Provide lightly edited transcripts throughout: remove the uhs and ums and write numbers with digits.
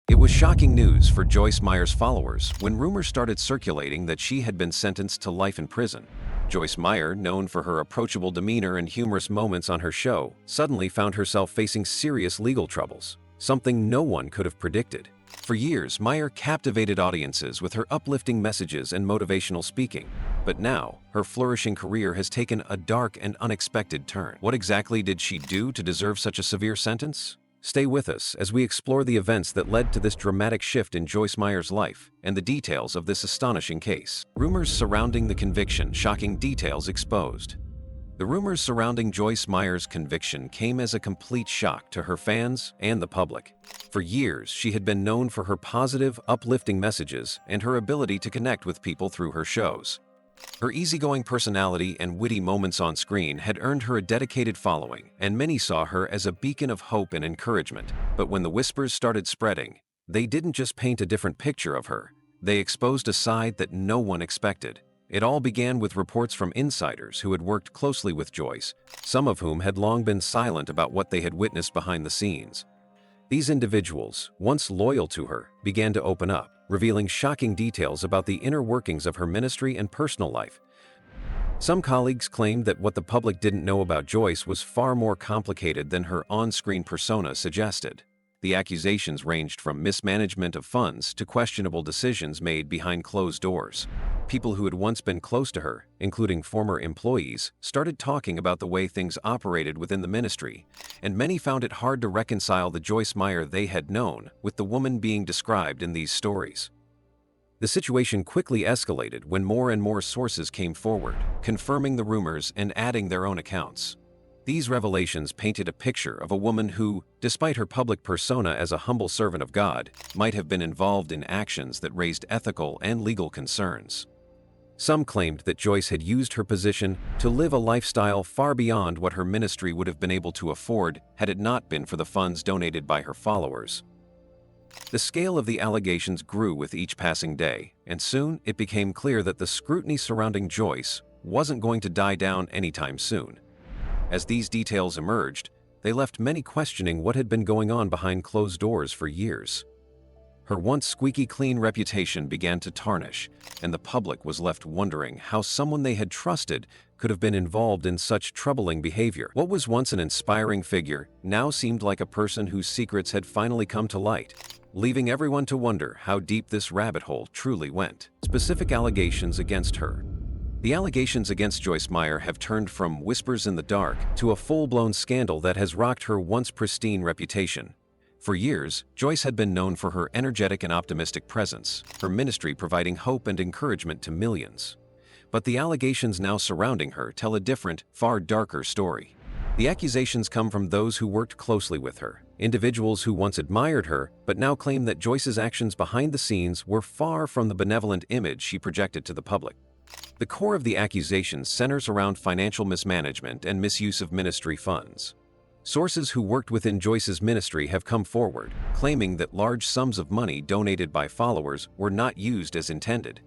It was shocking news for Joyce Meyer's followers when rumors started circulating that she had been sentenced to life in prison. Joyce Meyer, known for her approachable demeanor and humorous moments on her show, suddenly found herself facing serious legal troubles, something no one could have predicted. For years, Meyer captivated audiences with her uplifting messages and motivational speaking. But now, her flourishing career has taken a dark and unexpected turn. What exactly did she do to deserve such a severe sentence? Stay with us as we explore the events that led to this dramatic shift in Joyce Meyer's life and the details of this astonishing case. Rumors surrounding the conviction, shocking details exposed. The rumors surrounding Joyce Meyer's conviction came as a complete shock to her fans and the public. For years, she had been known for her positive, uplifting messages and her ability to connect with people through her shows. Her easygoing personality and witty moments on screen had earned her a dedicated following, and many saw her as a beacon of hope and encouragement. But when the whispers started spreading, they didn't just paint a different picture of her, they exposed a side that no one expected. It all began with reports from insiders who had worked closely with Joyce, some of whom had long been silent about what they had witnessed behind the scenes. These individuals, once loyal to her, began to open up, revealing shocking details about the inner workings of her ministry and personal life. Some colleagues claimed that what the public didn't know about Joyce was far more complicated than her on-screen persona suggested. The accusations ranged from mismanagement of funds to questionable decisions made behind closed doors. People who had once been close to her, including former employees, started talking about the way things operated within the ministry, and many found it hard to reconcile the Joyce Meyer they had known with the woman being described in these stories. The situation quickly escalated when more and more sources came forward, confirming the rumors and adding their own accounts. These revelations painted a picture of a woman who, despite her public persona as a humble servant of God, might have been involved in actions that raised ethical and legal concerns. Some claimed that Joyce had used her position to live a lifestyle far beyond what her ministry would have been able to afford had it not been for the funds donated by her followers. The scale of the allegations grew with each passing day, and soon it became clear that the scrutiny surrounding Joyce wasn't going to die down anytime soon. As these details emerged, they left many questioning what had been going on behind closed doors for years. Her once squeaky clean reputation began to tarnish, and the public was left wondering how someone they had trusted could have been involved in such troubling behavior. What was once an inspiring figure now seemed like a person whose secrets had finally come to light, leaving everyone to wonder how deep this rabbit hole truly went. Specific allegations against her. The allegations against Joyce Meyer have turned from whispers in the dark to a full-blown scandal that has rocked her once pristine reputation. For years, Joyce had been known for her energetic and optimistic presence, her ministry providing hope and encouragement to millions. But the allegations now surrounding her tell a different, far darker story. The accusations come from those who worked closely with her, individuals who once admired her but now claim that Joyce's actions behind the scenes were far from the benevolent image she projected to the public. The core of the accusations centers around financial mismanagement and misuse of ministry funds. Sources who worked within Joyce's ministry have come forward, claiming that large sums of money donated by followers were not used as intended.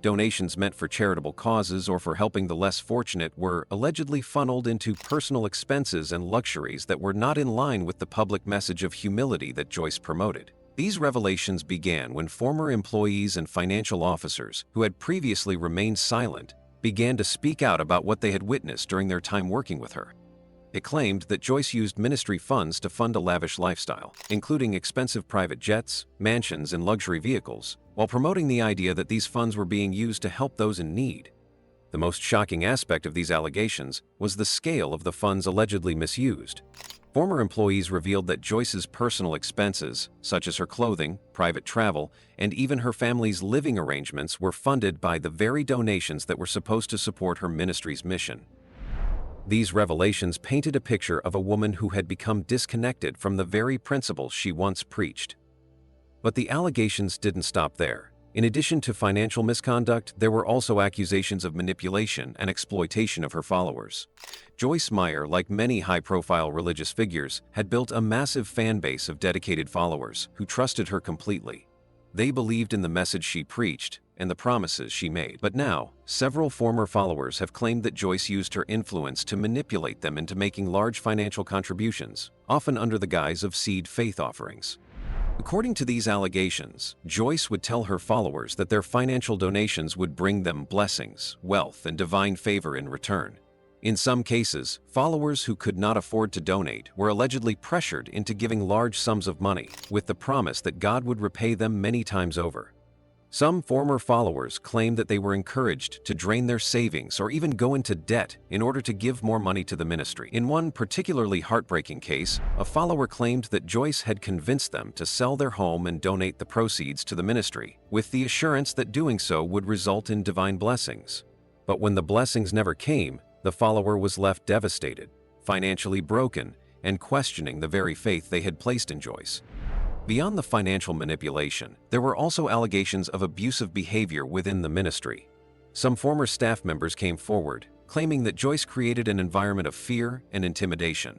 Donations meant for charitable causes or for helping the less fortunate were allegedly funneled into personal expenses and luxuries that were not in line with the public message of humility that Joyce promoted. These revelations began when former employees and financial officers, who had previously remained silent, began to speak out about what they had witnessed during their time working with her. It claimed that Joyce used ministry funds to fund a lavish lifestyle, including expensive private jets, mansions, and luxury vehicles, while promoting the idea that these funds were being used to help those in need. The most shocking aspect of these allegations was the scale of the funds allegedly misused. Former employees revealed that Joyce's personal expenses, such as her clothing, private travel, and even her family's living arrangements, were funded by the very donations that were supposed to support her ministry's mission. These revelations painted a picture of a woman who had become disconnected from the very principles she once preached. But the allegations didn't stop there. In addition to financial misconduct, there were also accusations of manipulation and exploitation of her followers. Joyce Meyer, like many high-profile religious figures, had built a massive fan base of dedicated followers who trusted her completely. They believed in the message she preached and the promises she made. But now, several former followers have claimed that Joyce used her influence to manipulate them into making large financial contributions, often under the guise of seed faith offerings. According to these allegations, Joyce would tell her followers that their financial donations would bring them blessings, wealth, and divine favor in return. In some cases, followers who could not afford to donate were allegedly pressured into giving large sums of money, with the promise that God would repay them many times over. Some former followers claimed that they were encouraged to drain their savings or even go into debt in order to give more money to the ministry. In one particularly heartbreaking case, a follower claimed that Joyce had convinced them to sell their home and donate the proceeds to the ministry, with the assurance that doing so would result in divine blessings. But when the blessings never came, the follower was left devastated, financially broken, and questioning the very faith they had placed in Joyce. Beyond the financial manipulation, there were also allegations of abusive behavior within the ministry. Some former staff members came forward, claiming that Joyce created an environment of fear and intimidation.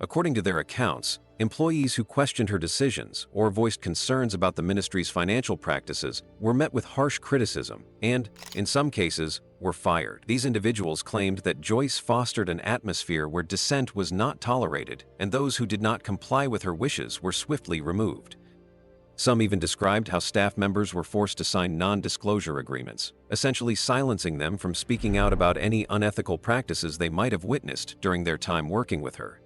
According to their accounts, employees who questioned her decisions or voiced concerns about the ministry's financial practices were met with harsh criticism and, in some cases, were fired. These individuals claimed that Joyce fostered an atmosphere where dissent was not tolerated, and those who did not comply with her wishes were swiftly removed. Some even described how staff members were forced to sign non-disclosure agreements, essentially silencing them from speaking out about any unethical practices they might have witnessed during their time working with her.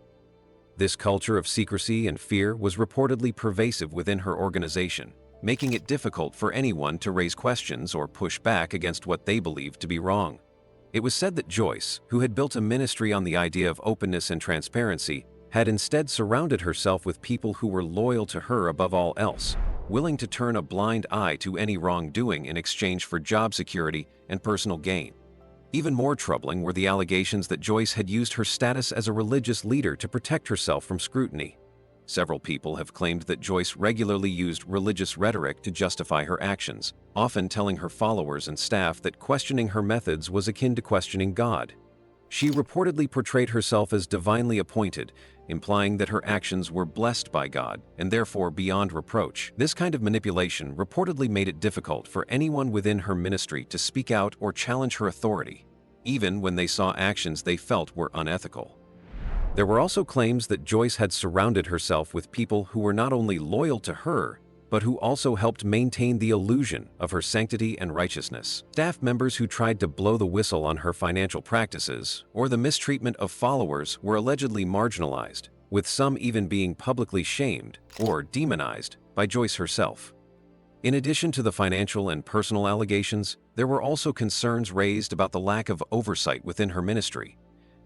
This culture of secrecy and fear was reportedly pervasive within her organization, making it difficult for anyone to raise questions or push back against what they believed to be wrong. It was said that Joyce, who had built a ministry on the idea of openness and transparency, had instead surrounded herself with people who were loyal to her above all else, willing to turn a blind eye to any wrongdoing in exchange for job security and personal gain. Even more troubling were the allegations that Joyce had used her status as a religious leader to protect herself from scrutiny. Several people have claimed that Joyce regularly used religious rhetoric to justify her actions, often telling her followers and staff that questioning her methods was akin to questioning God. She reportedly portrayed herself as divinely appointed, implying that her actions were blessed by God and therefore beyond reproach. This kind of manipulation reportedly made it difficult for anyone within her ministry to speak out or challenge her authority, even when they saw actions they felt were unethical. There were also claims that Joyce had surrounded herself with people who were not only loyal to her, but who also helped maintain the illusion of her sanctity and righteousness. Staff members who tried to blow the whistle on her financial practices or the mistreatment of followers were allegedly marginalized, with some even being publicly shamed or demonized by Joyce herself. In addition to the financial and personal allegations, there were also concerns raised about the lack of oversight within her ministry.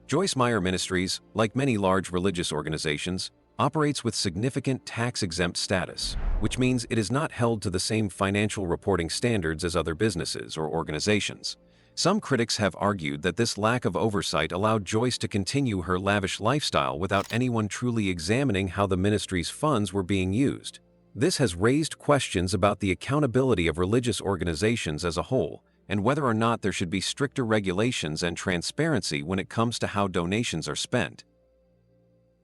Joyce Meyer Ministries, like many large religious organizations, operates with significant tax-exempt status, which means it is not held to the same financial reporting standards as other businesses or organizations. Some critics have argued that this lack of oversight allowed Joyce to continue her lavish lifestyle without anyone truly examining how the ministry's funds were being used. This has raised questions about the accountability of religious organizations as a whole, and whether or not there should be stricter regulations and transparency when it comes to how donations are spent.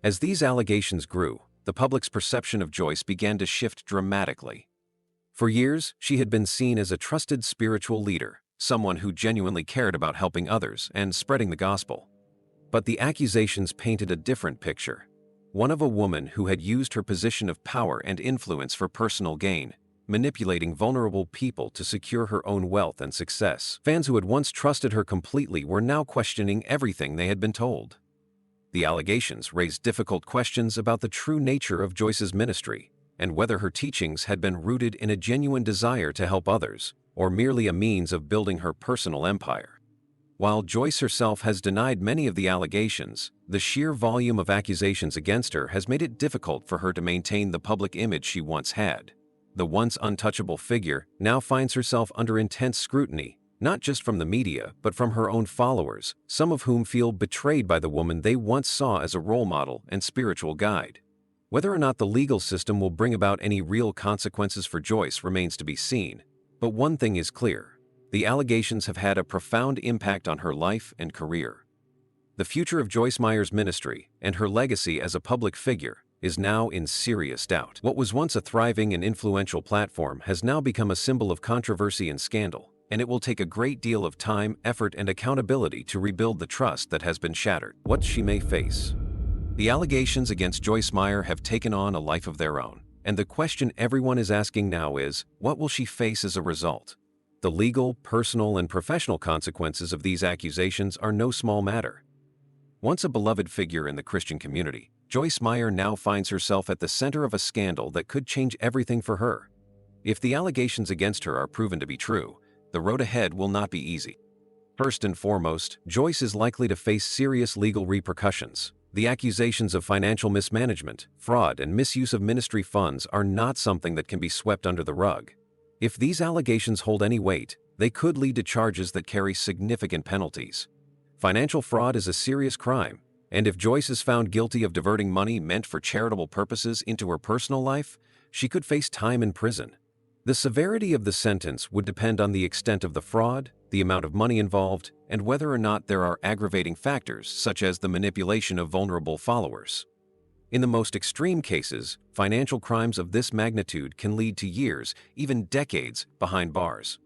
As these allegations grew, the public's perception of Joyce began to shift dramatically. For years, she had been seen as a trusted spiritual leader, someone who genuinely cared about helping others and spreading the gospel. But the accusations painted a different picture, one of a woman who had used her position of power and influence for personal gain, manipulating vulnerable people to secure her own wealth and success. Fans who had once trusted her completely were now questioning everything they had been told. The allegations raised difficult questions about the true nature of Joyce's ministry and whether her teachings had been rooted in a genuine desire to help others or merely a means of building her personal empire. While Joyce herself has denied many of the allegations, the sheer volume of accusations against her has made it difficult for her to maintain the public image she once had. The once untouchable figure now finds herself under intense scrutiny, not just from the media, but from her own followers, some of whom feel betrayed by the woman they once saw as a role model and spiritual guide. Whether or not the legal system will bring about any real consequences for Joyce remains to be seen, but one thing is clear: the allegations have had a profound impact on her life and career. The future of Joyce Meyer's ministry and her legacy as a public figure is now in serious doubt. What was once a thriving and influential platform has now become a symbol of controversy and scandal, and it will take a great deal of time, effort, and accountability to rebuild the trust that has been shattered. What she may face. The allegations against Joyce Meyer have taken on a life of their own. And the question everyone is asking now is, what will she face as a result? The legal, personal, and professional consequences of these accusations are no small matter. Once a beloved figure in the Christian community, Joyce Meyer now finds herself at the center of a scandal that could change everything for her. If the allegations against her are proven to be true, the road ahead will not be easy. First and foremost, Joyce is likely to face serious legal repercussions. The accusations of financial mismanagement, fraud, and misuse of ministry funds are not something that can be swept under the rug. If these allegations hold any weight, they could lead to charges that carry significant penalties. Financial fraud is a serious crime, and if Joyce is found guilty of diverting money meant for charitable purposes into her personal life, she could face time in prison. The severity of the sentence would depend on the extent of the fraud, the amount of money involved, and whether or not there are aggravating factors such as the manipulation of vulnerable followers. In the most extreme cases, financial crimes of this magnitude can lead to years, even decades, behind bars.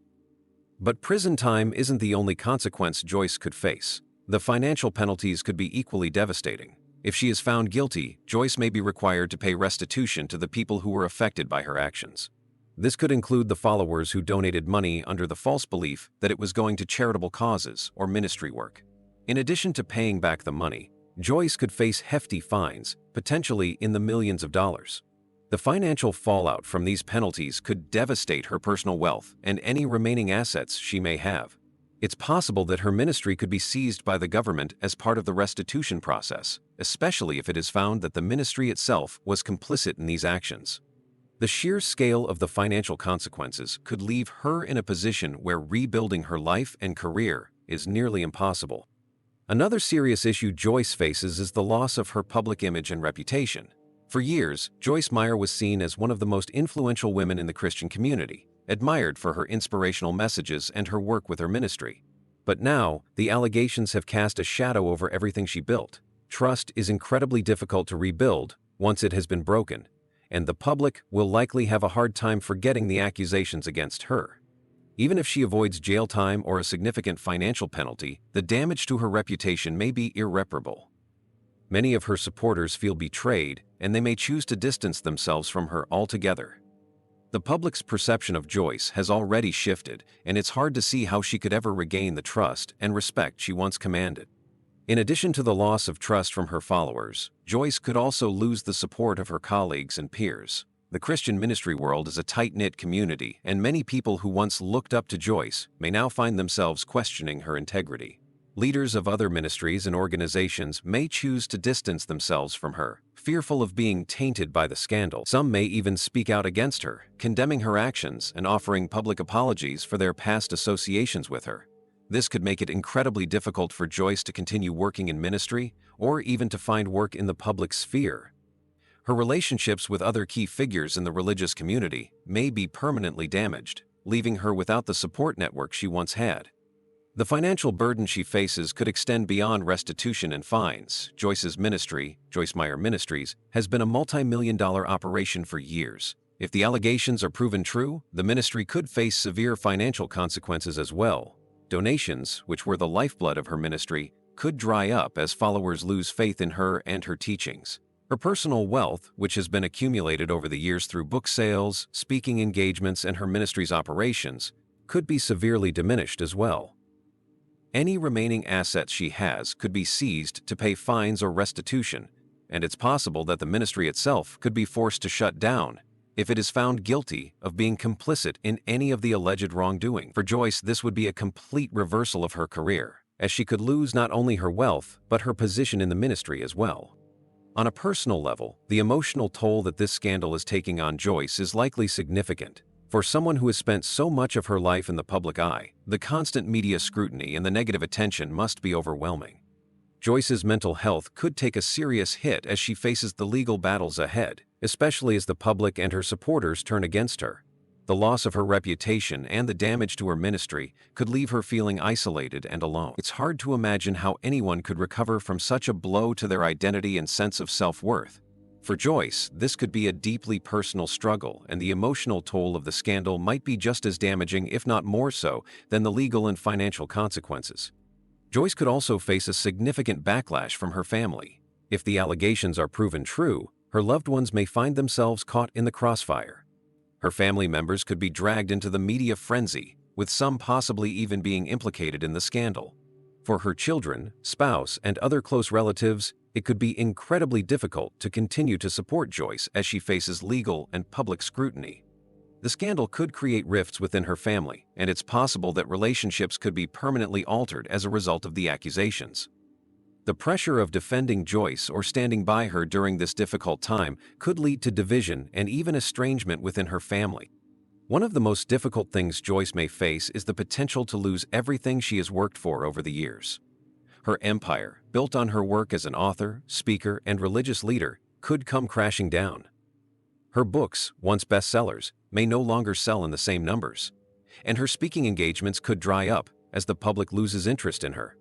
But prison time isn't the only consequence Joyce could face. The financial penalties could be equally devastating. If she is found guilty, Joyce may be required to pay restitution to the people who were affected by her actions. This could include the followers who donated money under the false belief that it was going to charitable causes or ministry work. In addition to paying back the money, Joyce could face hefty fines, potentially in the millions of dollars. The financial fallout from these penalties could devastate her personal wealth and any remaining assets she may have. It's possible that her ministry could be seized by the government as part of the restitution process, especially if it is found that the ministry itself was complicit in these actions. The sheer scale of the financial consequences could leave her in a position where rebuilding her life and career is nearly impossible. Another serious issue Joyce faces is the loss of her public image and reputation. For years, Joyce Meyer was seen as one of the most influential women in the Christian community, admired for her inspirational messages and her work with her ministry. But now, the allegations have cast a shadow over everything she built. Trust is incredibly difficult to rebuild once it has been broken, and the public will likely have a hard time forgetting the accusations against her. Even if she avoids jail time or a significant financial penalty, the damage to her reputation may be irreparable. Many of her supporters feel betrayed, and they may choose to distance themselves from her altogether. The public's perception of Joyce has already shifted, and it's hard to see how she could ever regain the trust and respect she once commanded. In addition to the loss of trust from her followers, Joyce could also lose the support of her colleagues and peers. The Christian ministry world is a tight-knit community, and many people who once looked up to Joyce may now find themselves questioning her integrity. Leaders of other ministries and organizations may choose to distance themselves from her, fearful of being tainted by the scandal. Some may even speak out against her, condemning her actions and offering public apologies for their past associations with her. This could make it incredibly difficult for Joyce to continue working in ministry or even to find work in the public sphere. Her relationships with other key figures in the religious community may be permanently damaged, leaving her without the support network she once had. The financial burden she faces could extend beyond restitution and fines. Joyce's ministry, Joyce Meyer Ministries, has been a multi-million-dollar operation for years. If the allegations are proven true, the ministry could face severe financial consequences as well. Donations, which were the lifeblood of her ministry, could dry up as followers lose faith in her and her teachings. Her personal wealth, which has been accumulated over the years through book sales, speaking engagements, and her ministry's operations, could be severely diminished as well. Any remaining assets she has could be seized to pay fines or restitution, and it's possible that the ministry itself could be forced to shut down if it is found guilty of being complicit in any of the alleged wrongdoing. For Joyce, this would be a complete reversal of her career, as she could lose not only her wealth, but her position in the ministry as well. On a personal level, the emotional toll that this scandal is taking on Joyce is likely significant. For someone who has spent so much of her life in the public eye, the constant media scrutiny and the negative attention must be overwhelming. Joyce's mental health could take a serious hit as she faces the legal battles ahead, especially as the public and her supporters turn against her. The loss of her reputation and the damage to her ministry could leave her feeling isolated and alone. It's hard to imagine how anyone could recover from such a blow to their identity and sense of self-worth. For Joyce, this could be a deeply personal struggle, and the emotional toll of the scandal might be just as damaging, if not more so, than the legal and financial consequences. Joyce could also face a significant backlash from her family. If the allegations are proven true, her loved ones may find themselves caught in the crossfire. Her family members could be dragged into the media frenzy, with some possibly even being implicated in the scandal. For her children, spouse, and other close relatives, it could be incredibly difficult to continue to support Joyce as she faces legal and public scrutiny. The scandal could create rifts within her family, and it's possible that relationships could be permanently altered as a result of the accusations. The pressure of defending Joyce or standing by her during this difficult time could lead to division and even estrangement within her family. One of the most difficult things Joyce may face is the potential to lose everything she has worked for over the years. Her empire, built on her work as an author, speaker, and religious leader, could come crashing down. Her books, once bestsellers, may no longer sell in the same numbers, and her speaking engagements could dry up as the public loses interest in her.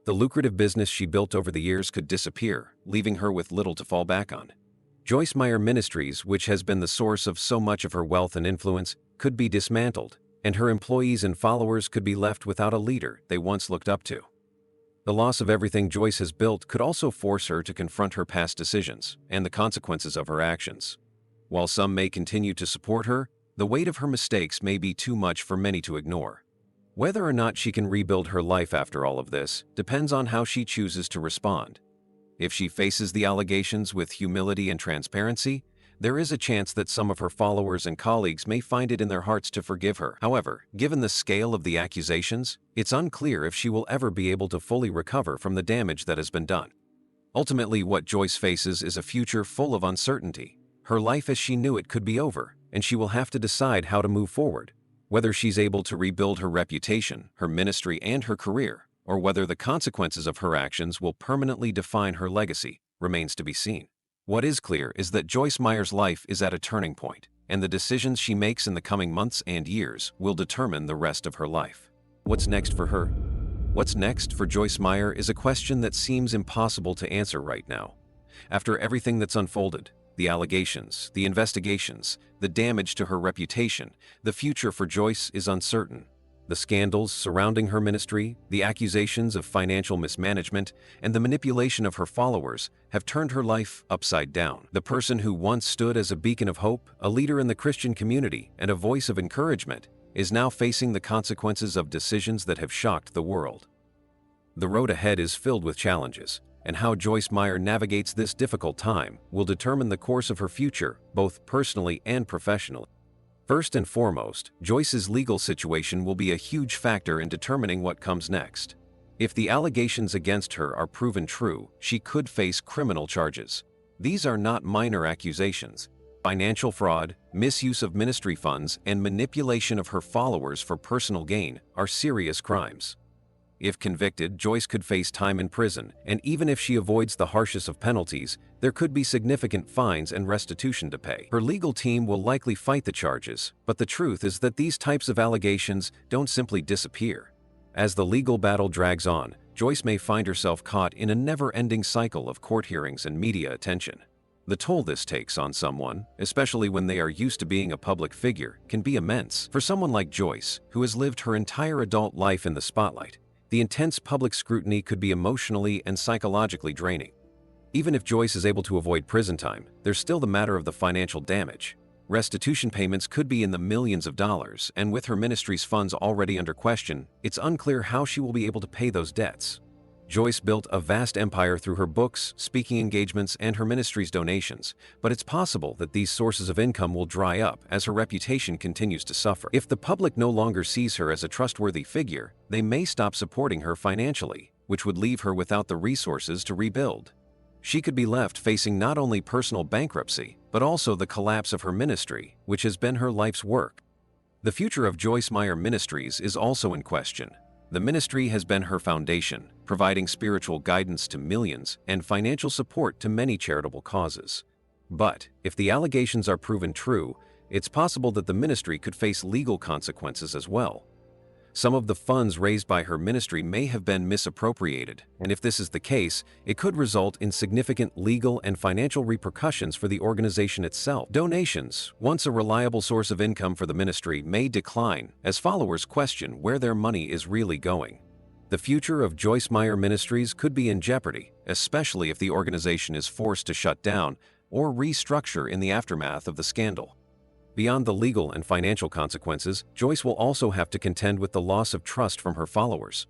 The lucrative business she built over the years could disappear, leaving her with little to fall back on. Joyce Meyer Ministries, which has been the source of so much of her wealth and influence, could be dismantled, and her employees and followers could be left without a leader they once looked up to. The loss of everything Joyce has built could also force her to confront her past decisions and the consequences of her actions. While some may continue to support her, the weight of her mistakes may be too much for many to ignore. Whether or not she can rebuild her life after all of this depends on how she chooses to respond. If she faces the allegations with humility and transparency, there is a chance that some of her followers and colleagues may find it in their hearts to forgive her. However, given the scale of the accusations, it's unclear if she will ever be able to fully recover from the damage that has been done. Ultimately, what Joyce faces is a future full of uncertainty. Her life as she knew it could be over, and she will have to decide how to move forward. Whether she's able to rebuild her reputation, her ministry, and her career, or whether the consequences of her actions will permanently define her legacy, remains to be seen. What is clear is that Joyce Meyer's life is at a turning point, and the decisions she makes in the coming months and years will determine the rest of her life. What's next for her? What's next for Joyce Meyer is a question that seems impossible to answer right now. After everything that's unfolded, the allegations, the investigations, the damage to her reputation, the future for Joyce is uncertain. The scandals surrounding her ministry, the accusations of financial mismanagement, and the manipulation of her followers have turned her life upside down. The person who once stood as a beacon of hope, a leader in the Christian community, and a voice of encouragement, is now facing the consequences of decisions that have shocked the world. The road ahead is filled with challenges, and how Joyce Meyer navigates this difficult time will determine the course of her future, both personally and professionally. First and foremost, Joyce's legal situation will be a huge factor in determining what comes next. If the allegations against her are proven true, she could face criminal charges. These are not minor accusations. Financial fraud, misuse of ministry funds, and manipulation of her followers for personal gain are serious crimes. If convicted, Joyce could face time in prison, and even if she avoids the harshest of penalties, there could be significant fines and restitution to pay. Her legal team will likely fight the charges, but the truth is that these types of allegations don't simply disappear. As the legal battle drags on, Joyce may find herself caught in a never-ending cycle of court hearings and media attention. The toll this takes on someone, especially when they are used to being a public figure, can be immense. For someone like Joyce, who has lived her entire adult life in the spotlight, the intense public scrutiny could be emotionally and psychologically draining. Even if Joyce is able to avoid prison time, there's still the matter of the financial damage. Restitution payments could be in the millions of dollars, and with her ministry's funds already under question, it's unclear how she will be able to pay those debts. Joyce built a vast empire through her books, speaking engagements, and her ministry's donations, but it's possible that these sources of income will dry up as her reputation continues to suffer. If the public no longer sees her as a trustworthy figure, they may stop supporting her financially, which would leave her without the resources to rebuild. She could be left facing not only personal bankruptcy, but also the collapse of her ministry, which has been her life's work. The future of Joyce Meyer Ministries is also in question. The ministry has been her foundation, providing spiritual guidance to millions and financial support to many charitable causes. But if the allegations are proven true, it's possible that the ministry could face legal consequences as well. Some of the funds raised by her ministry may have been misappropriated, and if this is the case, it could result in significant legal and financial repercussions for the organization itself. Donations, once a reliable source of income for the ministry, may decline as followers question where their money is really going. The future of Joyce Meyer Ministries could be in jeopardy, especially if the organization is forced to shut down or restructure in the aftermath of the scandal. Beyond the legal and financial consequences, Joyce will also have to contend with the loss of trust from her followers.